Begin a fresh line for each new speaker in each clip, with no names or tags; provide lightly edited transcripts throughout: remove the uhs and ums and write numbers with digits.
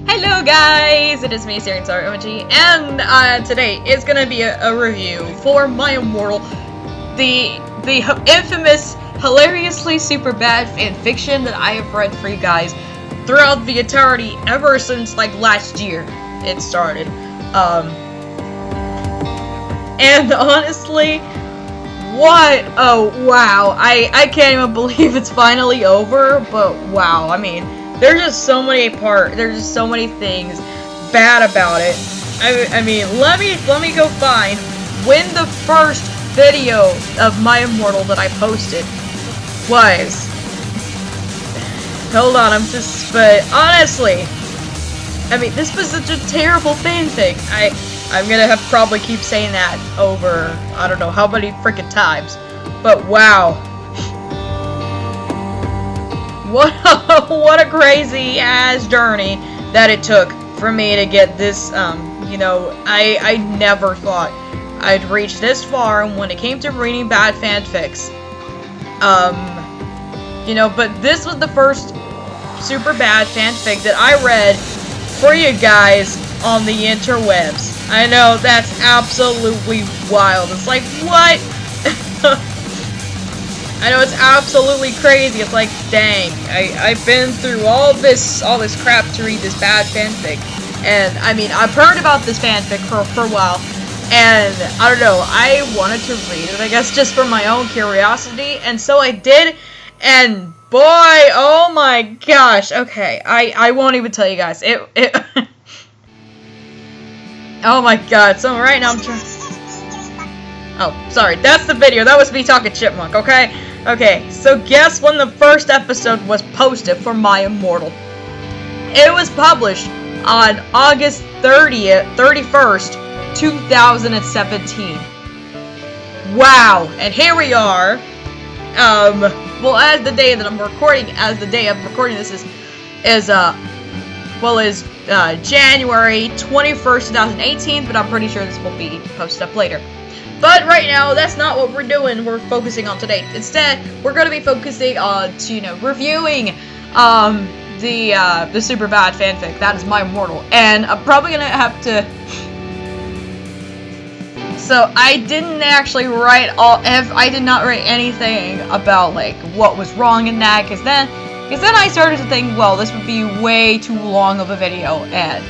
Hello guys, it is me, SerianStarOMG, and today is gonna be a review for My Immortal, the infamous, hilariously super bad fanfiction that I have read for you guys throughout the entirety ever since like last year it started. And honestly, what? Oh wow, I can't even believe it's finally over. But wow, I mean, there's just so many things bad about it. I mean, let me go find when the first video of My Immortal that I posted was. Hold on, but honestly, I mean, this was such a terrible fanfic. I'm gonna have to probably keep saying that over, I don't know how many freaking times, but wow. What a crazy ass journey that it took for me to get this, you know, I never thought I'd reach this far when it came to reading bad fanfics. You know, but this was the first super bad fanfic that I read for you guys on the interwebs. I know, that's absolutely wild. It's like, what? I know, it's absolutely crazy. It's like, dang, I've been through all this crap to read this bad fanfic. And, I mean, I've heard about this fanfic for a while. And, I don't know, I wanted to read it, I guess, just for my own curiosity. And so I did. And, boy, oh my gosh. Okay, I won't even tell you guys. Oh my god, so right now I'm trying. Oh, sorry, that's the video. That was me talking chipmunk, okay? Okay, so guess when the first episode was posted for My Immortal? It was published on August 31st, 2017. Wow, and here we are. Well, as the day I'm recording this is January 21st, 2018, but I'm pretty sure this will be posted up later. But right now, that's not what we're doing. We're focusing on today. Instead, we're going to be focusing on, you know, reviewing the super bad fanfic that is My Immortal, and I'm probably gonna have to. So I didn't actually write I did not write anything about like what was wrong in that, because then I started to think, well, this would be way too long of a video, and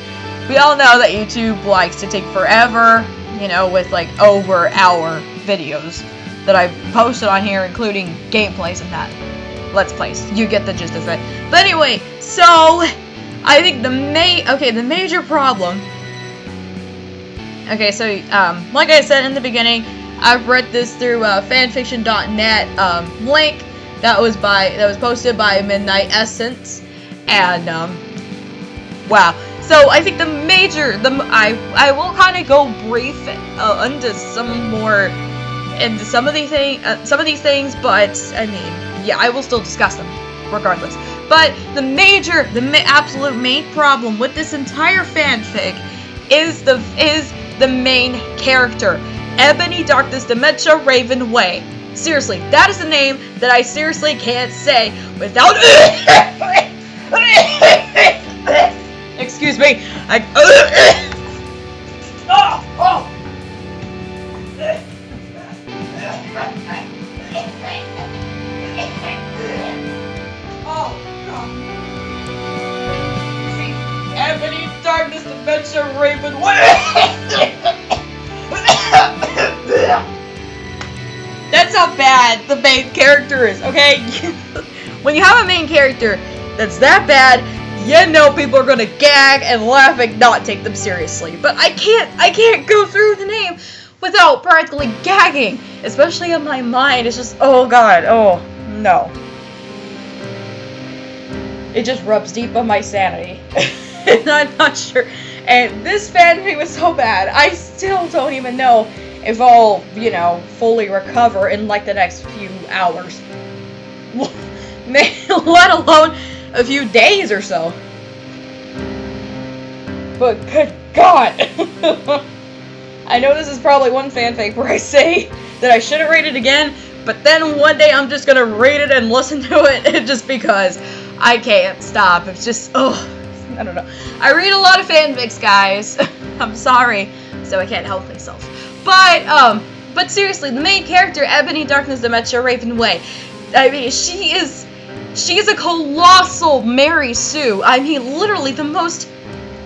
we all know that YouTube likes to take forever, you know, with like over hour videos that I've posted on here, including gameplays and that. Let's plays. You get the gist of it. But anyway, so I think the major problem. Okay, so like I said in the beginning, I've read this through fanfiction.net link. That was posted by Midnight Essence, and wow. So I think I will kind of go brief into some of these things, but I mean, yeah, I will still discuss them regardless. But the absolute main problem with this entire fanfic is the main character, Ebony Darkness Dementia Raven Way. Seriously, that is the name that I seriously can't say without. Excuse me. Oh God. See, Ebony Darkness Dementia Raven Way. That's how bad the main character is, okay? When you have a main character that's that bad, you know people are gonna gag and laugh and not take them seriously. But I can't go through the name without practically gagging, especially in my mind. It's just, oh god, oh no. It just rubs deep on my sanity. And I'm not sure. And this fanfic was so bad, I still don't even know if I'll, you know, fully recover in like the next few hours. Let alone a few days or so. But good God. I know this is probably one fanfic where I say that I shouldn't read it again, but then one day I'm just gonna read it and listen to it just because I can't stop. It's just, oh, I don't know. I read a lot of fanfics, guys. I'm sorry, so I can't help myself. But seriously, the main character, Ebony Darkness Dementia Raven Way, I mean, she is a colossal Mary Sue. I mean, literally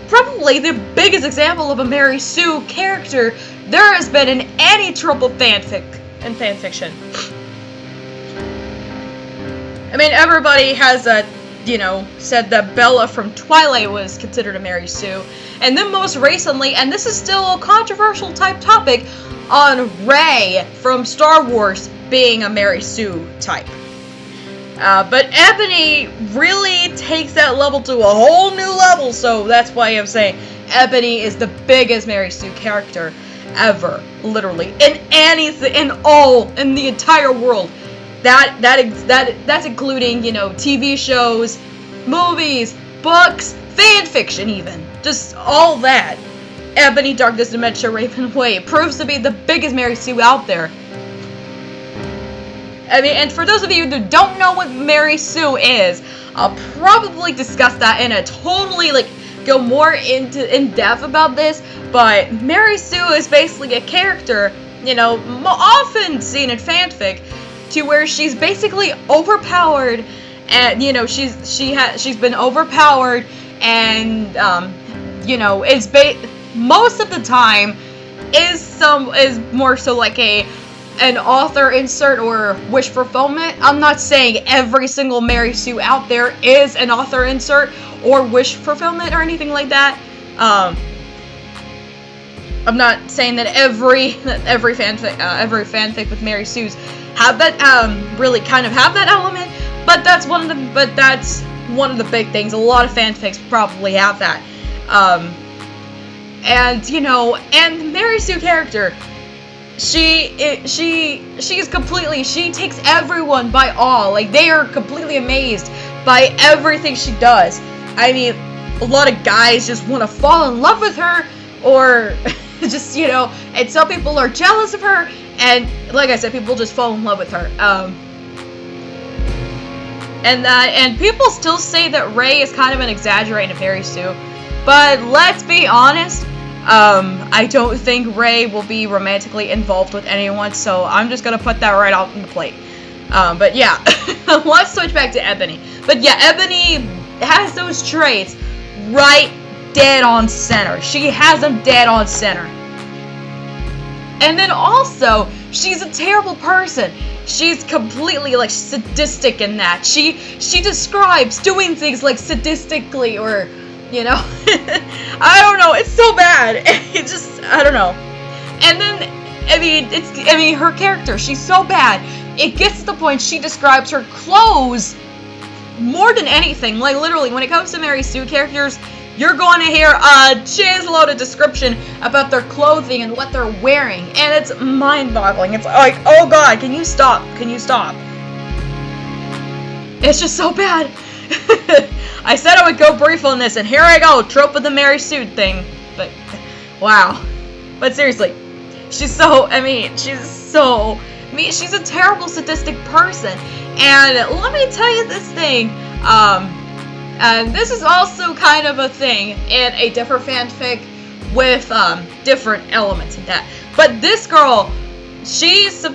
probably the biggest example of a Mary Sue character there has been in any trope of fanfiction. I mean, everybody has said that Bella from Twilight was considered a Mary Sue, and then most recently, and this is still a controversial type topic, on Rey from Star Wars being a Mary Sue type. But Ebony really takes that level to a whole new level, so that's why I'm saying Ebony is the biggest Mary Sue character ever, literally, in anything, in the entire world. That's including, TV shows, movies, books, fanfiction even. Just all that. Ebony Darkness Dementia Raven Way proves to be the biggest Mary Sue out there. I mean, and for those of you who don't know what Mary Sue is, I'll probably discuss that in a totally, go more in depth about this, but Mary Sue is basically a character, often seen in fanfic, to where she's basically overpowered, and, she's been overpowered, and, most of the time is more so like an author insert or wish fulfillment. I'm not saying every single Mary Sue out there is an author insert or wish fulfillment or anything like that. I'm not saying that every fanfic with Mary Sue's have that really kind of have that element, but that's one of the big things. A lot of fanfics probably have that. And the Mary Sue character, she takes everyone by awe. They are completely amazed by everything she does. I mean, a lot of guys just want to fall in love with her, or just, and some people are jealous of her, and like I said, people just fall in love with her. And people still say that Rey is kind of an exaggerated Mary Sue, but let's be honest, I don't think Rey will be romantically involved with anyone, so I'm just gonna put that right out on the plate. But yeah, let's switch back to Ebony. But yeah, Ebony has those traits right dead on center. She has them dead on center. And then also, she's a terrible person. She's completely, sadistic in that. She describes doing things, sadistically, or, I don't know, it's so bad. It just, I don't know. And then, her character, she's so bad. It gets to the point she describes her clothes more than anything. Literally, when it comes to Mary Sue characters, you're going to hear a loaded description about their clothing and what they're wearing, and it's mind-boggling. It's like, oh god, can you stop? Can you stop? It's just so bad. I said I would go brief on this, and here I go, trope of the Mary Sue thing. But, wow. But seriously, she's a terrible sadistic person. And let me tell you this thing, and this is also kind of a thing in a different fanfic with different elements in that. But this girl, she's a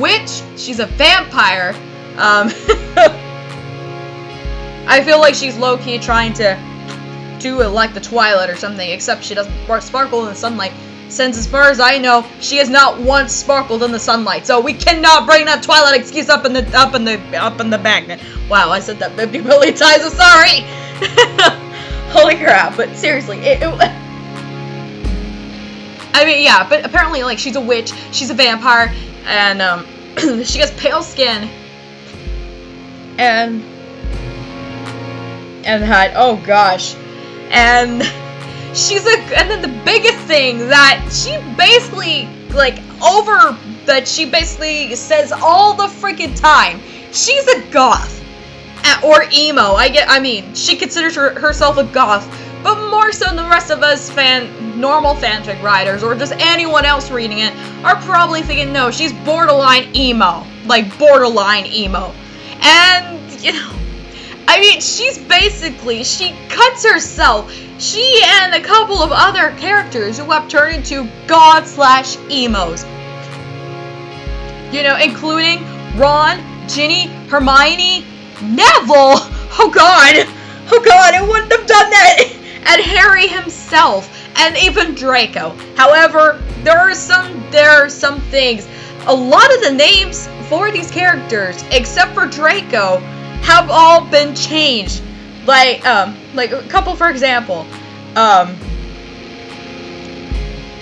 witch. She's a vampire. I feel like she's low-key trying to do it like the Twilight or something, except she doesn't sparkle in the sunlight. Since, as far as I know, she has not once sparkled in the sunlight, so we cannot bring that Twilight excuse up in the back. Wow, I said that 50 million times. I'm sorry. Holy crap! But seriously, yeah. But apparently, she's a witch. She's a vampire, and she has pale skin, and oh gosh, and and then the biggest thing that she basically she basically says all the freaking time, she's a goth or emo. She considers herself a goth, but more so than the rest of us normal fanfic writers or just anyone else reading it are probably thinking, no, she's borderline emo, borderline emo. And I mean, she cuts herself. She and a couple of other characters who have turned into god/emos. You know, including Ron, Ginny, Hermione, Neville. Oh god, I wouldn't have done that. And Harry himself, and even Draco. However, there are some things. A lot of the names for these characters, except for Draco, have all been changed. Like a couple, for example,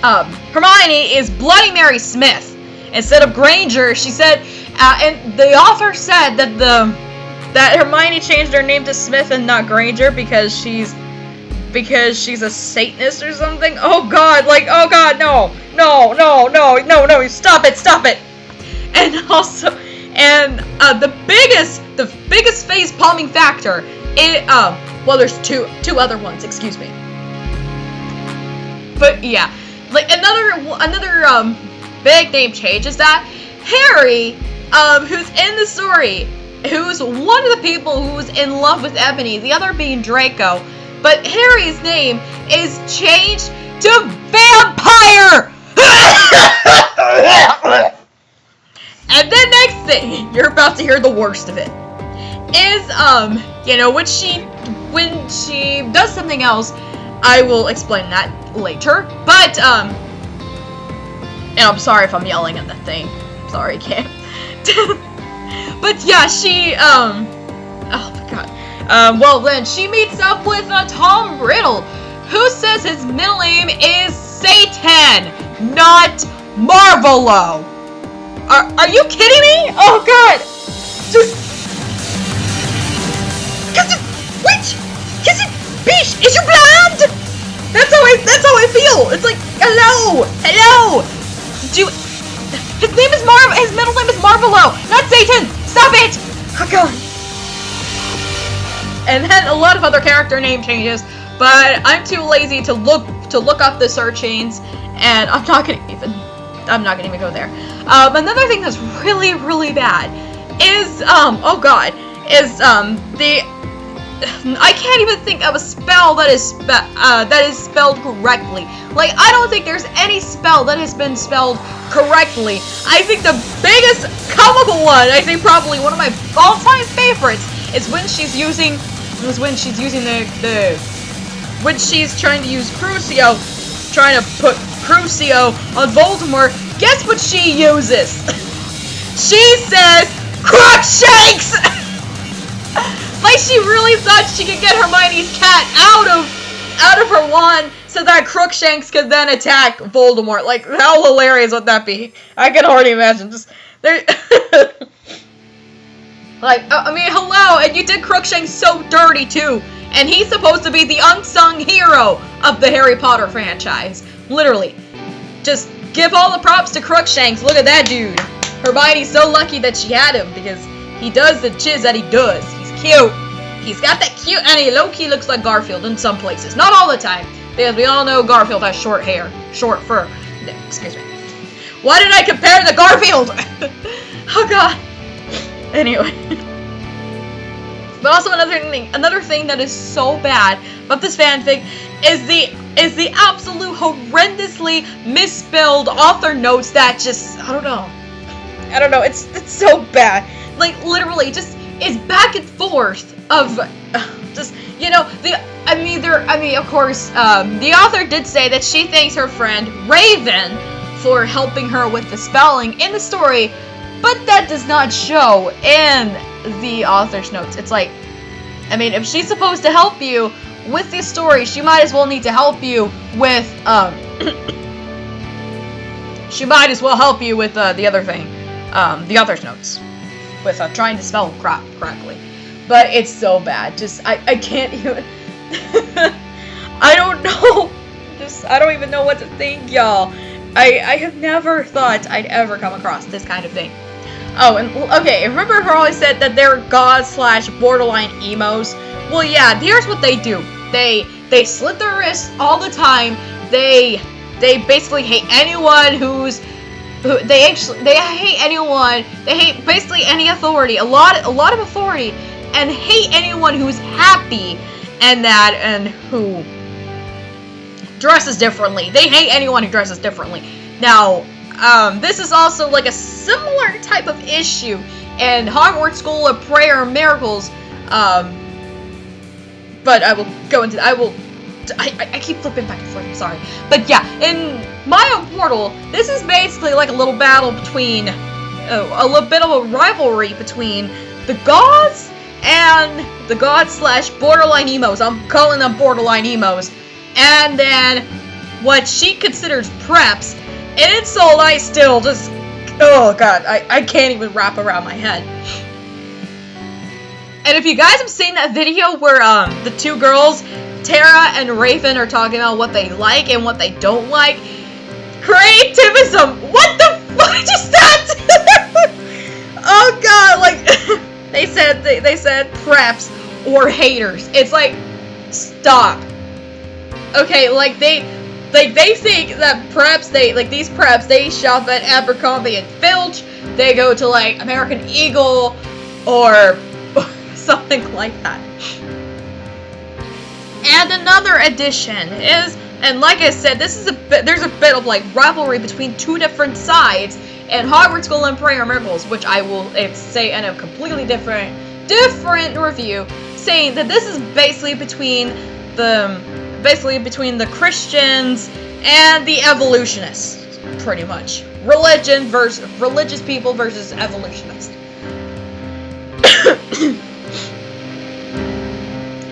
Hermione is Bloody Mary Smith instead of Granger. She said, and the author said that Hermione changed her name to Smith and not Granger because she's a Satanist or something. Oh god, no, stop it. And also, the biggest face palming factor, well, there's two other ones, excuse me. But yeah, like another big name change is that Harry, who's in the story, who's one of the people who's in love with Ebony, the other being Draco, but Harry's name is changed to Vampire! And then next thing, you're about to hear the worst of it, is, you know, when she does something else, I will explain that later, but, and I'm sorry if I'm yelling at that thing, sorry, Cam. But yeah, she, oh my god. Well then, she meets up with Tom Riddle, who says his middle name is Satan, not Marvolo. Are you kidding me? Oh god! Bish, is you blind? That's how I feel. It's like, hello. His middle name is Marvolo, not Satan. Stop it! Oh god. And then a lot of other character name changes, but I'm too lazy to look up the search chains, and I'm not gonna even go there. Another thing that's really, really bad is I can't even think of a spell that is spelled correctly. Like, I don't think there's any spell that has been spelled correctly. I think the biggest comical one, I think probably one of my all-time favorites, is when she's trying to use Crucio, trying to put Crucio on Voldemort. Guess what she uses? She says Crookshanks! Like, she really thought she could get Hermione's cat out of her wand so that Crookshanks could then attack Voldemort. Like, how hilarious would that be? I can already imagine. Just there. Like, I mean, hello, and you did Crookshanks so dirty too, and he's supposed to be the unsung hero of the Harry Potter franchise. Literally, just give all the props to Crookshanks. Look at that dude. Hermione's so lucky that she had him because he does the chiz that he does. Cute. He's got that cute, and he low-key looks like Garfield in some places. Not all the time, because we all know Garfield has short hair, short fur. No, excuse me. Why did I compare to Garfield? Oh god. Anyway. But also another thing that is so bad about this fanfic is the absolute horrendously misspelled author notes that just I don't know. It's so bad. Like, literally, just is back and forth of just, you know, of course, the author did say that she thanks her friend Raven for helping her with the spelling in the story, but that does not show in the author's notes. It's like, I mean, if she's supposed to help you with this story, she might as well need to help you with, she might as well help you with, the other thing, the author's notes. With trying to spell crap correctly. But it's so bad. Just, I can't even... I don't know. Just, I don't even know what to think, y'all. I have never thought I'd ever come across this kind of thing. Oh, and, okay, remember how I said that they're god/borderline emos? Well, yeah, here's what they do. They slit their wrists all the time. They basically hate anyone they hate anyone. They hate basically any authority. A lot of authority. and hate anyone who's happy and who dresses differently. They hate anyone who dresses differently. Now, this is also like a similar type of issue in Hogwarts School of Prayer and Miracles, but I will go into, I keep flipping back and forth, I'm sorry. But yeah, in My Immortal, this is basically like a little battle between, a little bit of a rivalry between the goths and the goth/borderline emos. I'm calling them borderline emos. And then what she considers preps. An insult I still just, oh god, I can't even wrap around my head. And if you guys have seen that video where the two girls, Tara and Raven, are talking about what they like and what they don't like, creativism, what the fuck is that? Oh god, like, they said preps or haters. It's like, stop. Okay, like they think that preps, these preps, they shop at Abercrombie and Filch, they go to like American Eagle or something like that. And another addition is, and like I said, there's a bit of like rivalry between two different sides in Hogwarts School and Prayer Miracles, which I will say in a completely different review, saying that this is basically between the Christians and the evolutionists, pretty much. Religious people versus evolutionists.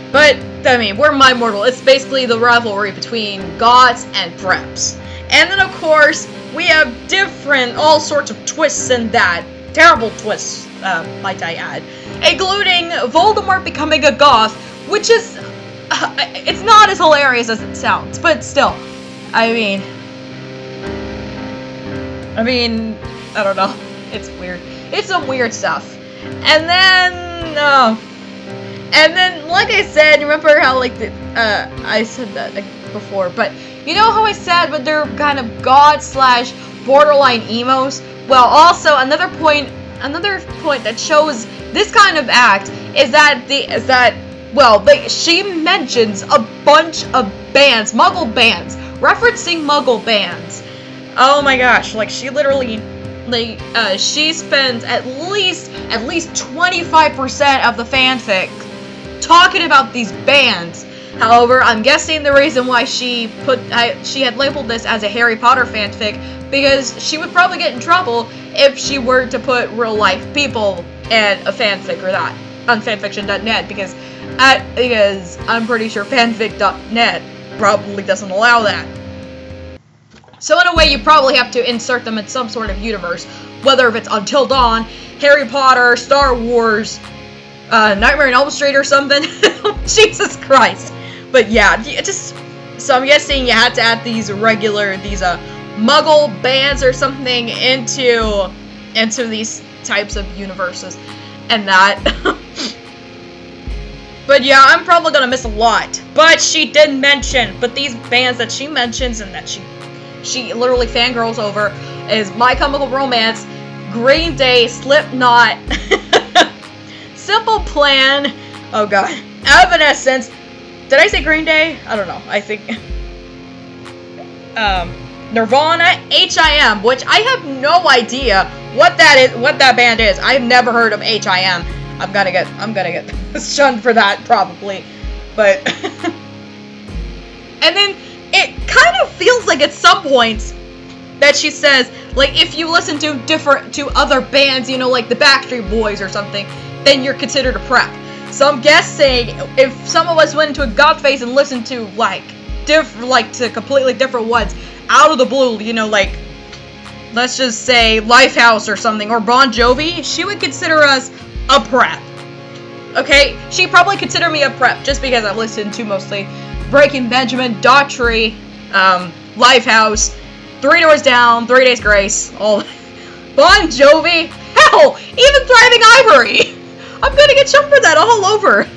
But, I mean, we're My Immortal. It's basically the rivalry between goths and preps. And then, of course, we have all sorts of twists in that. Terrible twists, might I add. Including Voldemort becoming a goth, which is... it's not as hilarious as it sounds, but still, I mean, I don't know, it's weird. It's some weird stuff. And then, like I said, remember how, like, I said that before, but you know how I said, but they're kind of god/borderline emos? Well, also, another point that shows this kind of act is that she mentions a bunch of bands, Muggle bands, referencing Muggle bands. Oh my gosh, like she literally, she spends at least 25% of the fanfic talking about these bands. However, I'm guessing the reason why she had labeled this as a Harry Potter fanfic because she would probably get in trouble if she were to put real life people in a fanfic or that on fanfiction.net because I'm pretty sure fanfic.net probably doesn't allow that. So in a way, you probably have to insert them in some sort of universe, whether if it's Until Dawn, Harry Potter, Star Wars, Nightmare on Elm Street or something. Jesus Christ. But yeah, so I'm guessing you had to add these Muggle bands or something into these types of universes and that. But yeah, I'm probably gonna miss a lot. But she did mention, but these bands that she mentions and that she literally fangirls over is My Chemical Romance, Green Day, Slipknot, Simple Plan, oh god, Evanescence. Did I say Green Day? I don't know. I think Nirvana, HIM, which I have no idea what that band is. I've never heard of HIM. I'm gonna get shunned for that probably, but and then it kind of feels like at some points that she says, like, if you listen to other bands, you know, like the Backstreet Boys or something, then you're considered a prep. So I'm guessing if some of us went into a goth phase and listened to to completely different ones out of the blue, you know, like let's just say Lifehouse or something, or Bon Jovi, she would consider us a prep. Okay, she'd probably consider me a prep just because I listened to mostly Breaking Benjamin, Daughtry, Lifehouse, 3 Doors Down, 3 Days Grace, all Bon Jovi, hell, even Thriving Ivory. I'm gonna get jumped for that all over.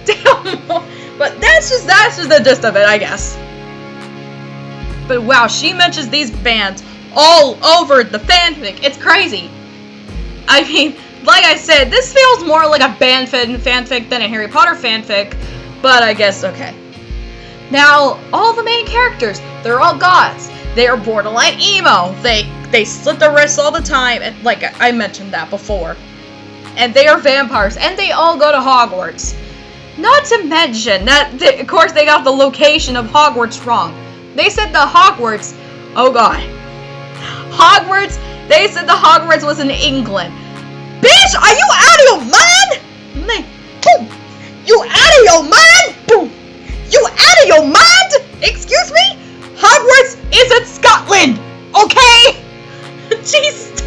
Damn. But that's just the gist of it, I guess. But wow, she mentions these bands all over the fanfic. It's crazy. I mean, like I said, this feels more like a fanfic than a Harry Potter fanfic, but I guess okay. Now, all the main characters, they're all goths. They are borderline emo. They slit their wrists all the time, and like I mentioned that before. And they are vampires, and they all go to Hogwarts. Not to mention that, of course, they got the location of Hogwarts wrong. They said the Hogwarts, oh god. Hogwarts, they said the Hogwarts was in England. Bitch, are you out of your mind? Like, boom. You out of your mind? Boom. You out of your mind? Excuse me? Hogwarts is in Scotland, okay? Jeez.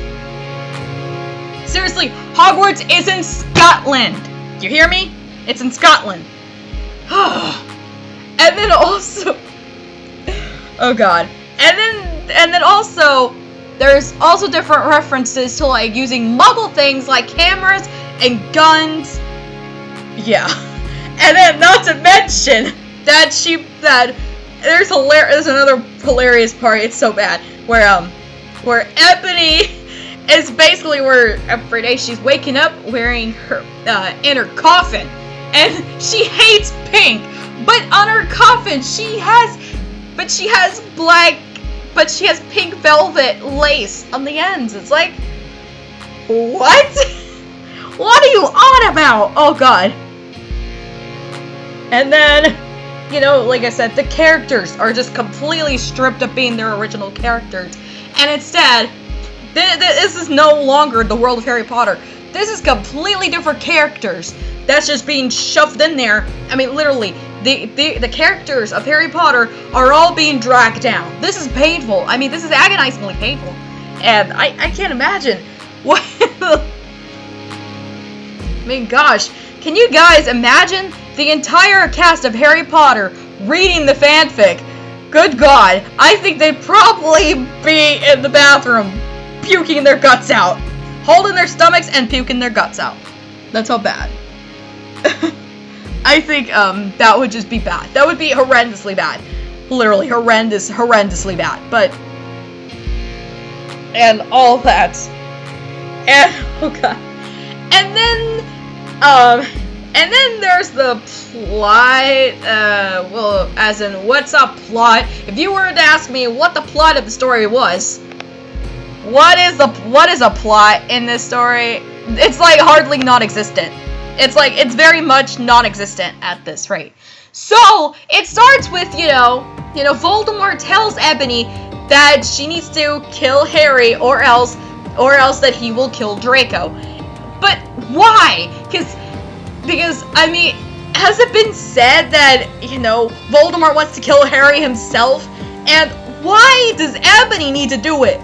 Seriously, Hogwarts is in Scotland. You hear me? It's in Scotland. And then also, oh god. And then also, there's also different references to like using Muggle things like cameras and guns. Yeah. And then not to mention that there's another hilarious part. It's so bad where Ebony is basically where every day she's waking up wearing her in her coffin, and she hates pink, but on her coffin she has pink velvet lace on the ends. It's like, what? What are you on about? Oh god. And then, you know, like I said, the characters are just completely stripped of being their original characters. And instead, this is no longer the world of Harry Potter. This is completely different characters that's just being shoved in there. I mean, literally, the characters of Harry Potter are all being dragged down. This is painful. I mean, this is agonizingly painful. And I can't imagine what... I mean, gosh, can you guys imagine the entire cast of Harry Potter reading the fanfic? Good God, I think they'd probably be in the bathroom puking their guts out. Holding their stomachs and puking their guts out. That's how bad. I think that would just be bad. That would be horrendously bad. Literally horrendously bad. But, and all that. And, oh god. And then there's the plot, well, as in, what's a plot? If you were to ask me what the plot of the story was, what is a plot in this story? It's like hardly non-existent. It's like, it's very much non-existent at this rate. So, it starts with, you know, Voldemort tells Ebony that she needs to kill Harry or else that he will kill Draco. But why? Because, I mean, has it been said that, you know, Voldemort wants to kill Harry himself? And why does Ebony need to do it?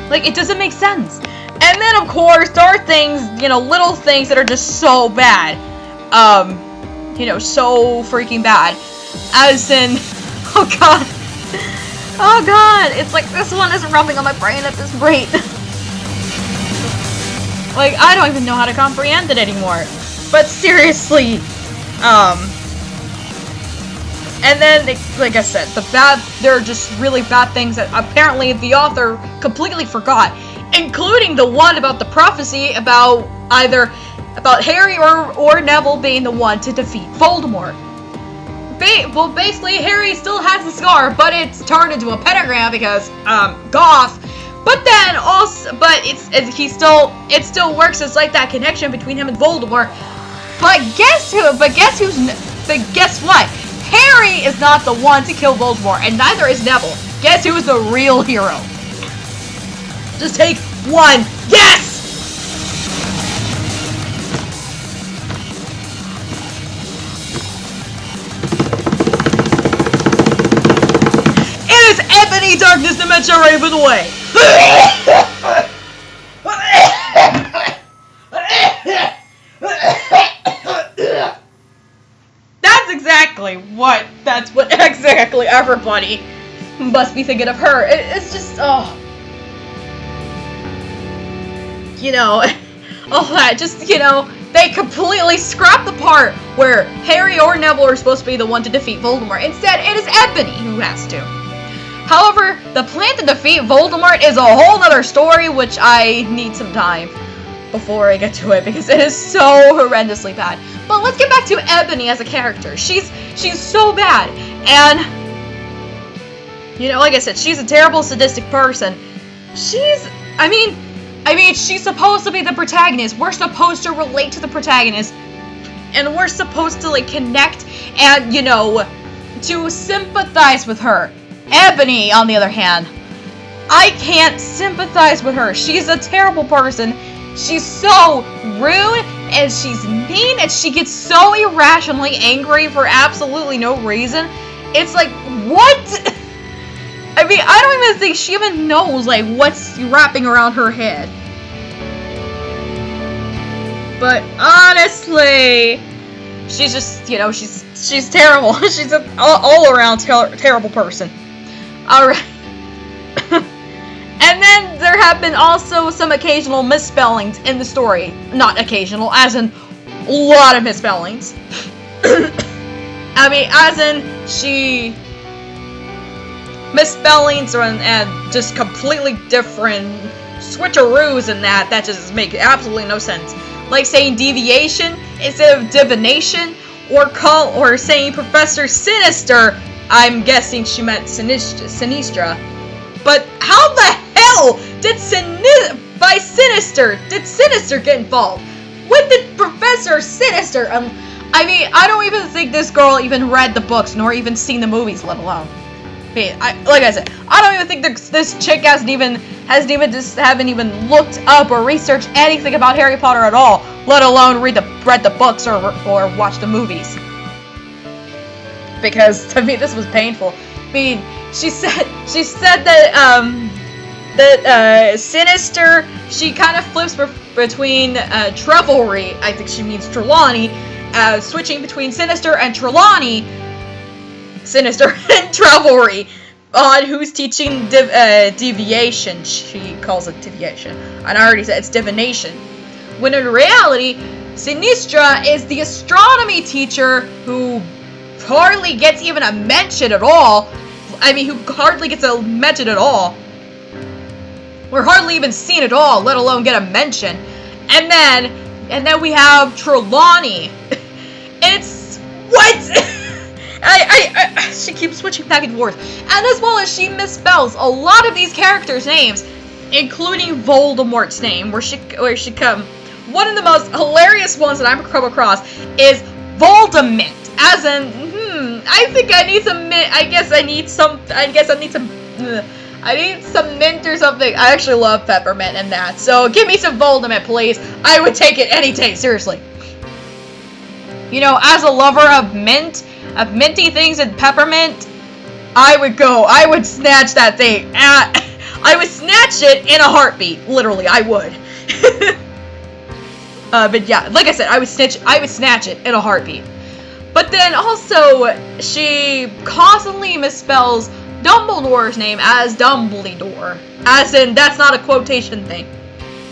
Like, it doesn't make sense. And then, of course, there are things, you know, little things that are just so bad. You know, so freaking bad. As in, oh god. Oh god, it's like this one is rubbing on my brain at this rate. Like, I don't even know how to comprehend it anymore. But seriously, and then, like I said, there are just really bad things that apparently the author completely forgot. Including the one about the prophecy about Harry or Neville being the one to defeat Voldemort. Well, basically, Harry still has the scar, but it's turned into a pentagram because, goth. But then also, it still works as like that connection between him and Voldemort. But guess what? Harry is not the one to kill Voldemort, and neither is Neville. Guess who is the real hero? Just take one guess! It is Ebony Darkness Dementia Ravenway! That's what exactly everybody must be thinking of her. It's just, oh. You know, all that, just, you know, they completely scrapped the part where Harry or Neville are supposed to be the one to defeat Voldemort. Instead, it is Ebony who has to. However, the plan to defeat Voldemort is a whole nother story, which I need some time before I get to it, because it is so horrendously bad. But let's get back to Ebony as a character. She's so bad, and you know, like I said, she's a terrible sadistic person. I mean, she's supposed to be the protagonist. We're supposed to relate to the protagonist, and we're supposed to like connect and, you know, to sympathize with her. Ebony, on the other hand, I can't sympathize with her. She's a terrible person. She's so rude, and she's mean, and she gets so irrationally angry for absolutely no reason. It's like, what? I mean, I don't even think she even knows, like, what's wrapping around her head. But honestly, she's just, you know, she's terrible. She's an all-around terrible person. Alright. And then there have been also some occasional misspellings in the story. Not occasional, as in a lot of misspellings. I mean, as in she misspellings and just completely different switcheroos in that just make absolutely no sense. Like saying deviation instead of divination, or saying Professor Sinister. I'm guessing she meant Sinistra. But how the hell did Sinister get involved? When did Professor Sinister? I mean, I don't even think this girl even read the books, nor even seen the movies, let alone. Like I said, I don't even think this chick haven't even looked up or researched anything about Harry Potter at all, let alone read the books or watch the movies. Because to me this was painful. I mean, she said that Sinister, she kind of flips between Trevelry, I think she means Trelawney, switching between Sinister and Trevelry on who's teaching deviation. She calls it deviation, and I already said it's divination. When in reality, Sinistra is the astronomy teacher who hardly gets even a mention at all. I mean, who hardly gets a mention at all. We're hardly even seen at all, let alone get a mention. And then we have Trelawney. It's what? She keeps switching back and forth. And as well as she misspells a lot of these characters' names, including Voldemort's name, where she come. One of the most hilarious ones that I've come across is Voldemort, as in, I think I need some mint. I need some mint or something. I actually love peppermint and that. So give me some Voldemort, please. I would take it any day, seriously. You know, as a lover of minty things and peppermint, I would snatch that thing. I would snatch it in a heartbeat. Literally, I would. But yeah, like I said, I would snatch it in a heartbeat. But then also, she constantly misspells Dumbledore's name as Dumbledore. As in, that's not a quotation thing.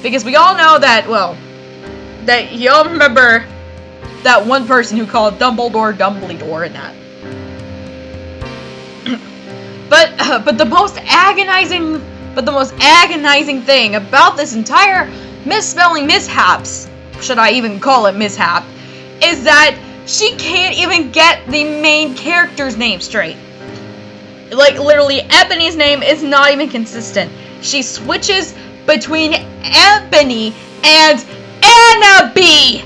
Because we all know that, well, that you all remember that one person who called Dumbledore Dumbledore and that. But the most agonizing thing about this entire misspelling mishaps, should I even call it mishap, is that she can't even get the main character's name straight. Like, literally, Ebony's name is not even consistent. She switches between Ebony and Annabee.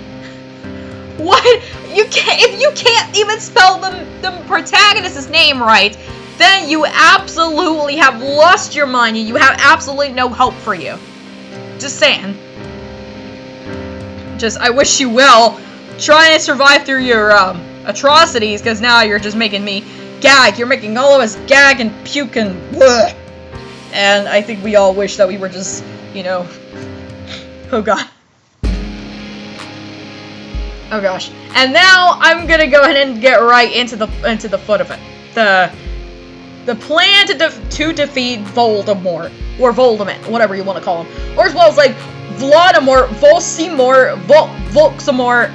What? If you can't even spell the protagonist's name right, then you absolutely have lost your mind and you have absolutely no hope for you. Just saying. I wish you well. Trying to survive through your atrocities, because now you're just making me gag. You're making all of us gag and puke and bleh. And I think we all wish that we were just, you know, oh god. Oh gosh. And now I'm gonna go ahead and get right into the foot of it. The plan to defeat Voldemort, or Voldemort, whatever you want to call him, or as well as like Voldemort, Volxamort,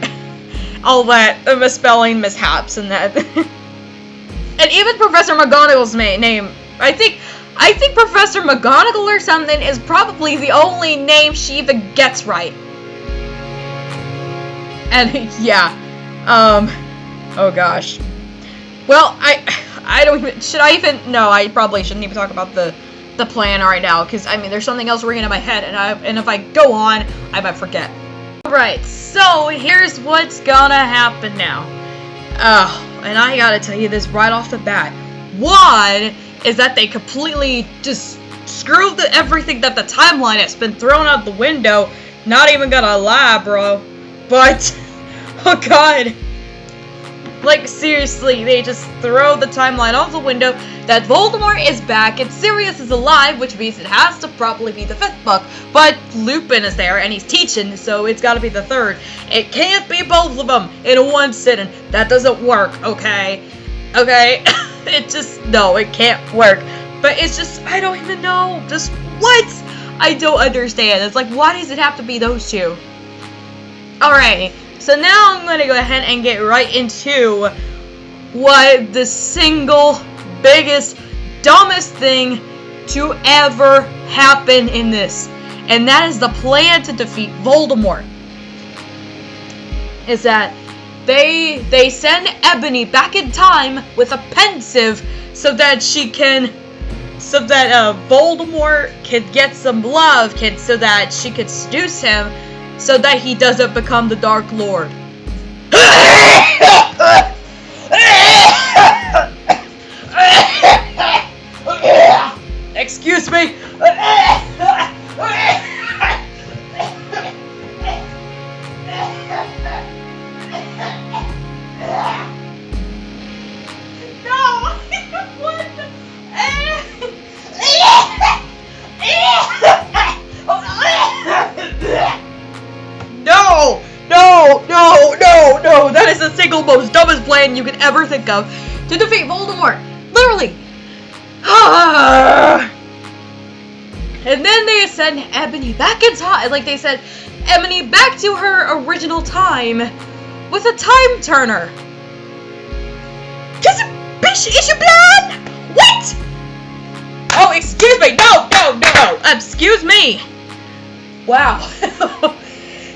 all that misspelling mishaps and that. And even Professor McGonagall's name, I think Professor McGonagall or something is probably the only name she even gets right. And yeah, oh gosh. Well, I don't even, should I even, no, I probably shouldn't even talk about the plan right now, because I mean there's something else ringing in my head, and if I go on, I might forget. Alright, so here's what's gonna happen now. And I gotta tell you this right off the bat. One is that they completely just screwed everything, that the timeline has been thrown out the window. Not even gonna lie, bro. But, oh god. Like, seriously, they just throw the timeline out the window. That Voldemort is back, and Sirius is alive, which means it has to probably be the 5th book. But Lupin is there, and he's teaching, so it's gotta be the 3rd. It can't be both of them in one sitting. That doesn't work, okay? Okay? It just, no, it can't work. But it's just, I don't even know. Just, what? I don't understand. It's like, why does it have to be those two? Alright, so now I'm gonna go ahead and get right into what the single biggest, dumbest thing to ever happen in this. And that is the plan to defeat Voldemort. Is that they send Ebony back in time with a pensive so that Voldemort could get some love, so that she could seduce him, so that he doesn't become the Dark Lord. Excuse me. No, that is the single most dumbest plan you could ever think of to defeat Voldemort. Literally. And then they send Ebony back in time, like they said, Ebony back to her original time with a time turner. Is your plan? What? Oh, excuse me. No. Excuse me. Wow.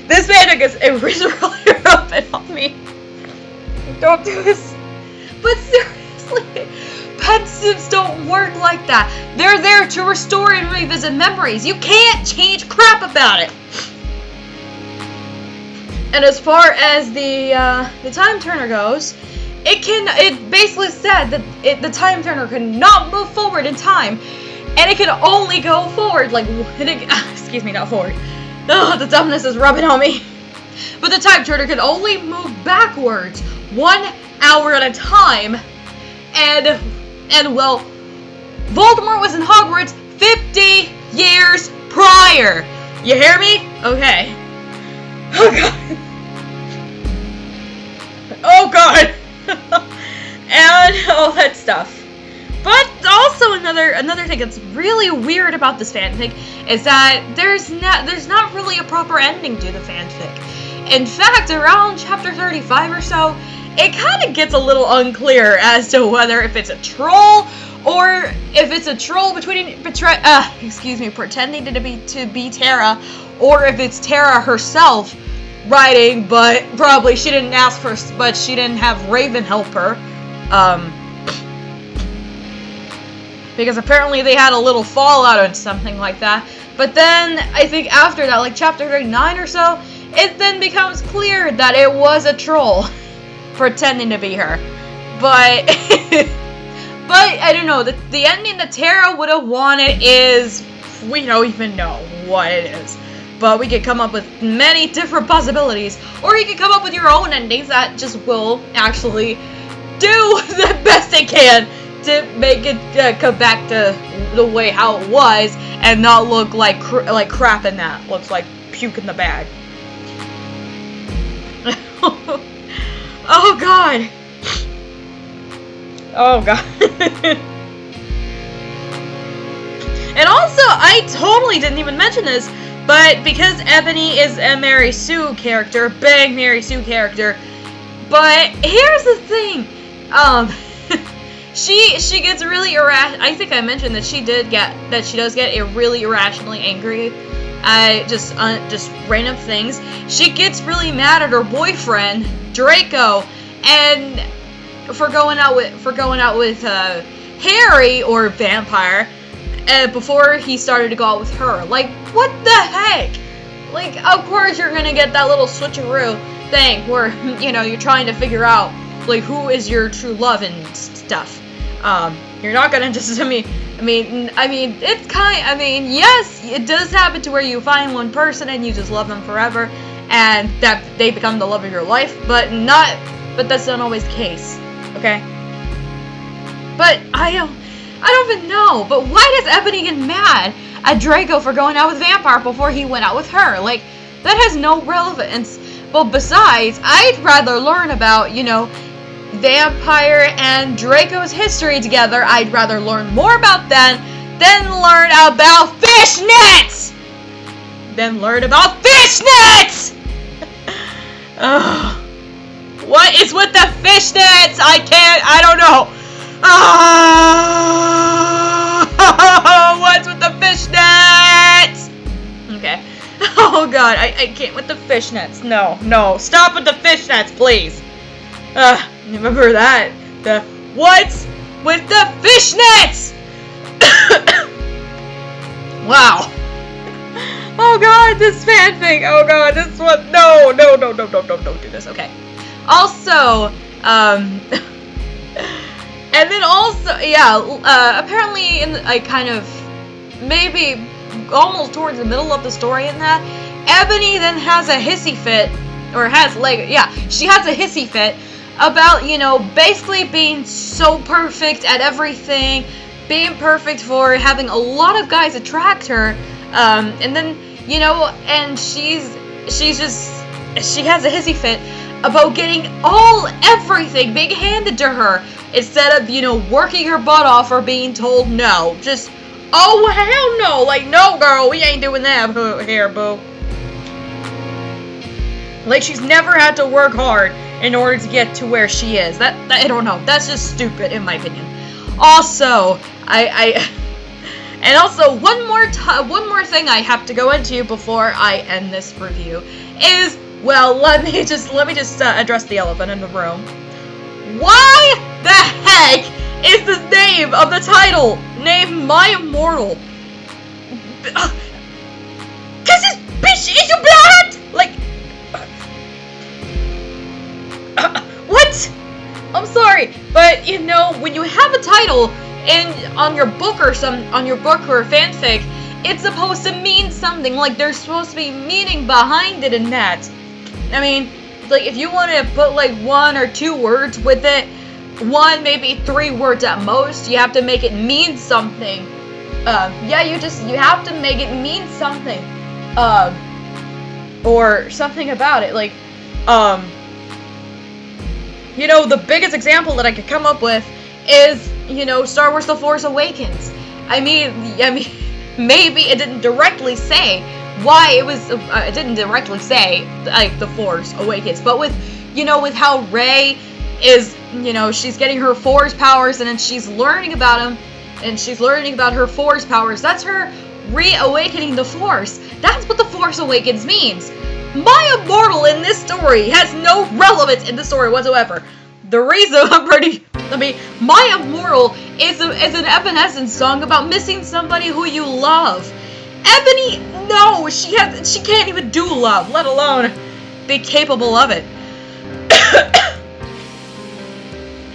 This man is really rubbing on me. Don't do this. But seriously, pensieves don't work like that. They're there to restore and revisit memories. You can't change crap about it. And as far as the time turner goes, it basically said that the time turner cannot move forward in time, and it can only go forward, like, excuse me, not forward. Oh, the dumbness is rubbing on me. But the time turner can only move backwards 1 hour at a time, and well, Voldemort was in Hogwarts 50 years prior. You hear me? Okay. Oh god. Oh god. And all that stuff. But also another thing that's really weird about this fanfic is that there's not really a proper ending to the fanfic. In fact, around chapter 35 or so, it kind of gets a little unclear as to whether if it's a troll or if it's a troll pretending to be Tara, or if it's Tara herself writing, but probably she didn't ask for, but she didn't have Raven help her. Because apparently they had a little fallout or something like that. But then, I think after that, like chapter 39 or so, it then becomes clear that it was a troll pretending to be her. But, but I don't know, the ending that Tara would have wanted is, we don't even know what it is. But we could come up with many different possibilities, or you could come up with your own endings that just will actually do the best they can to make it come back to the way how it was, and not look like crap in that. Looks like puke in the bag. Oh god. Oh god. And also, I totally didn't even mention this, but because Ebony is a Mary Sue character, big Mary Sue character, but here's the thing, she gets really I think I mentioned that she does get a really irrationally angry at just random things. She gets really mad at her boyfriend Draco, and for going out with Harry, or Vampire, before he started to go out with her. Like, what the heck? Like, of course you're gonna get that little switcheroo thing where, you know, you're trying to figure out, like, who is your true love and stuff. You're not gonna just, I mean, it's yes, it does happen to where you find one person and you just love them forever, and that they become the love of your life, but that's not always the case, okay? But I don't even know, but why does Ebony get mad at Draco for going out with Vampire before he went out with her? Like, that has no relevance. But besides, I'd rather learn about, you know, Vampire and Draco's history together. I'd rather learn more about them than learn about fishnets! Ugh. What is with the fishnets? I don't know. What's with the fishnets? Okay. Oh god, I can't with the fishnets. No, stop with the fishnets, please. Remember that? What's with the fishnets? Wow. Oh god, this fanfic. Oh god, this one. No, don't do this. Okay. Also, and then also, yeah, apparently in kind of, maybe almost towards the middle of the story in that, Ebony then has a hissy fit, she has a hissy fit about, you know, basically being so perfect at everything, being perfect for having a lot of guys attract her, and then, you know, and she has a hissy fit about getting everything being handed to her, instead of, you know, working her butt off or being told no. Just, oh, hell no. Like, no, girl, we ain't doing that here, boo. Like, she's never had to work hard in order to get to where she is. That I don't know. That's just stupid, in my opinion. Also, and also, one more thing I have to go into before I end this review is, well, let me just address the elephant in the room. Why the heck is the name of the title named My Immortal? Cause this bitch is your blood! Like, what? I'm sorry, but you know, when you have a title on your book or fanfic, it's supposed to mean something. Like, there's supposed to be meaning behind it in that. I mean, like, if you want to put like 1 or 2 words with it, 1, maybe 3 words at most, you have to make it mean something. You have to make it mean something. Or something about it. Like, you know, the biggest example that I could come up with is, you know, Star Wars The Force Awakens. I mean, maybe it didn't directly say why it didn't directly say, like, The Force Awakens, but with, you know, with how Rey is, you know, she's getting her Force powers, and then she's learning about them, and she's learning about her Force powers. That's her reawakening the Force. That's what The Force Awakens means. My Immortal in this story has no relevance in the story whatsoever. The reason My Immortal is an Evanescence song about missing somebody who you love. Ebony, no, she can't even do love, let alone be capable of it.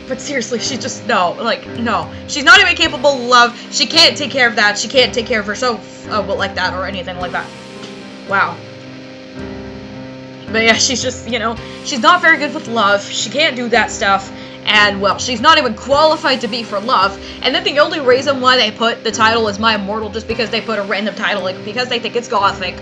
But seriously, she just, no, she's not even capable of love. She can't take care of that. She can't take care of herself, like that, or anything like that. Wow. But yeah, she's just, you know, she's not very good with love. She can't do that stuff. And, well, she's not even qualified to be for love. And then the only reason why they put the title as My Immortal, just because they put a random title, like, because they think it's gothic.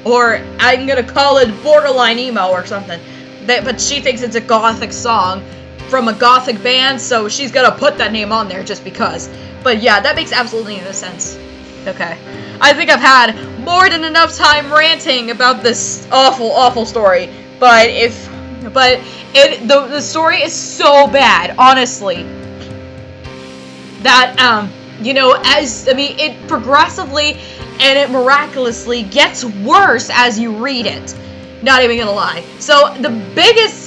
Or, I'm gonna call it borderline emo or something. But she thinks it's a gothic song from a gothic band, so she's gonna put that name on there just because. But yeah, that makes absolutely no sense. Okay. I think I've had more than enough time ranting about this awful, awful story. But the story is so bad, honestly. that, you know, it progressively and it miraculously gets worse as you read it. Not even gonna lie. So the biggest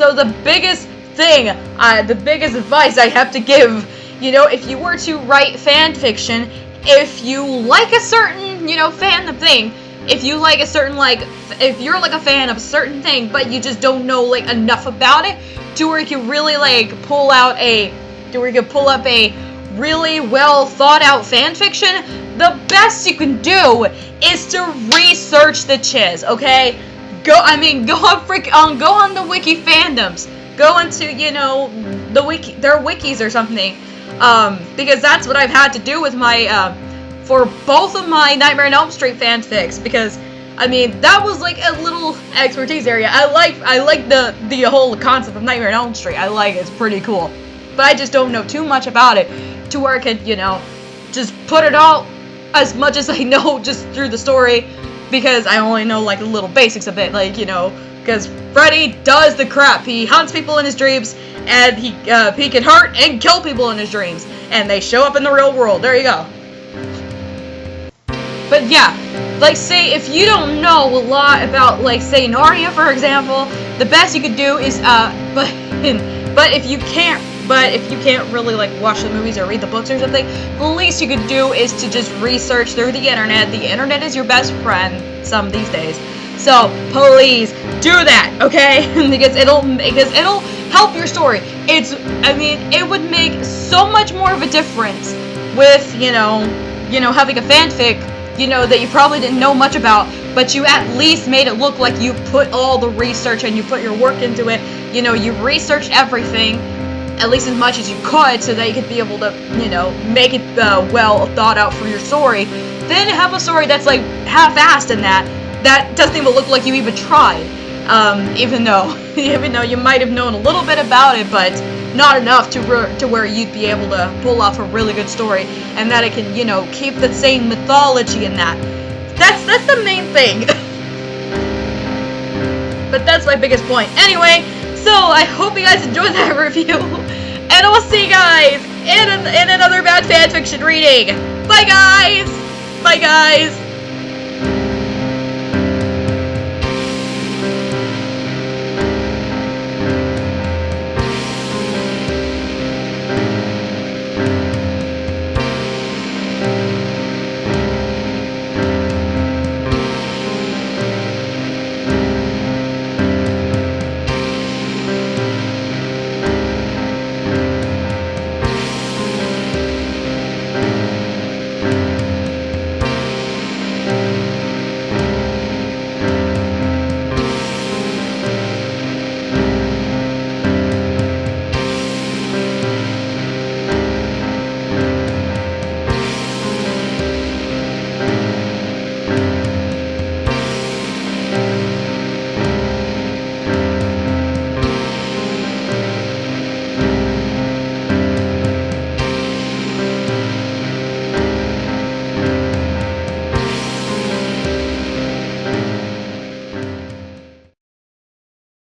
thing, the biggest advice I have to give, you know, if you were to write fan fiction, if you like a certain, you know, fandom thing, if you like a certain, like, if you're like a fan of a certain thing, but you just don't know like enough about it to where you can really like pull up a really well thought out fan fiction, the best you can do is to research the chiz, okay? Go on the wiki fandoms. Go into, you know, their wikis or something. Because that's what I've had to do with my, for both of my Nightmare on Elm Street fanfics, because, I mean, that was like a little expertise area. I like the whole concept of Nightmare on Elm Street. I like it, it's pretty cool. But I just don't know too much about it to where I could, you know, just put it all as much as I know just through the story, because I only know like the little basics of it, like, you know, because Freddy does the crap. He hunts people in his dreams, and he can hurt and kill people in his dreams, and they show up in the real world. There you go. But yeah, like, say, if you don't know a lot about, like, say, Narnia, for example, the best you could do is, but if you can't really, like, watch the movies or read the books or something, the least you could do is to just research through the internet. The internet is your best friend some these days. So, please, do that, okay? because it'll help your story. It would make so much more of a difference with, you know, having a fanfic, you know, that you probably didn't know much about, but you at least made it look like you put all the research and you put your work into it. You know, you researched everything, at least as much as you could, so that you could be able to, you know, make it well thought out for your story. Then have a story that's like half-assed in that doesn't even look like you even tried. Even though you might have known a little bit about it, but not enough to where you'd be able to pull off a really good story, and that it can, you know, keep the same mythology in that. That's the main thing. But that's my biggest point. Anyway, so I hope you guys enjoyed that review, and I will see you guys in another bad fanfiction reading. Bye guys! Bye guys!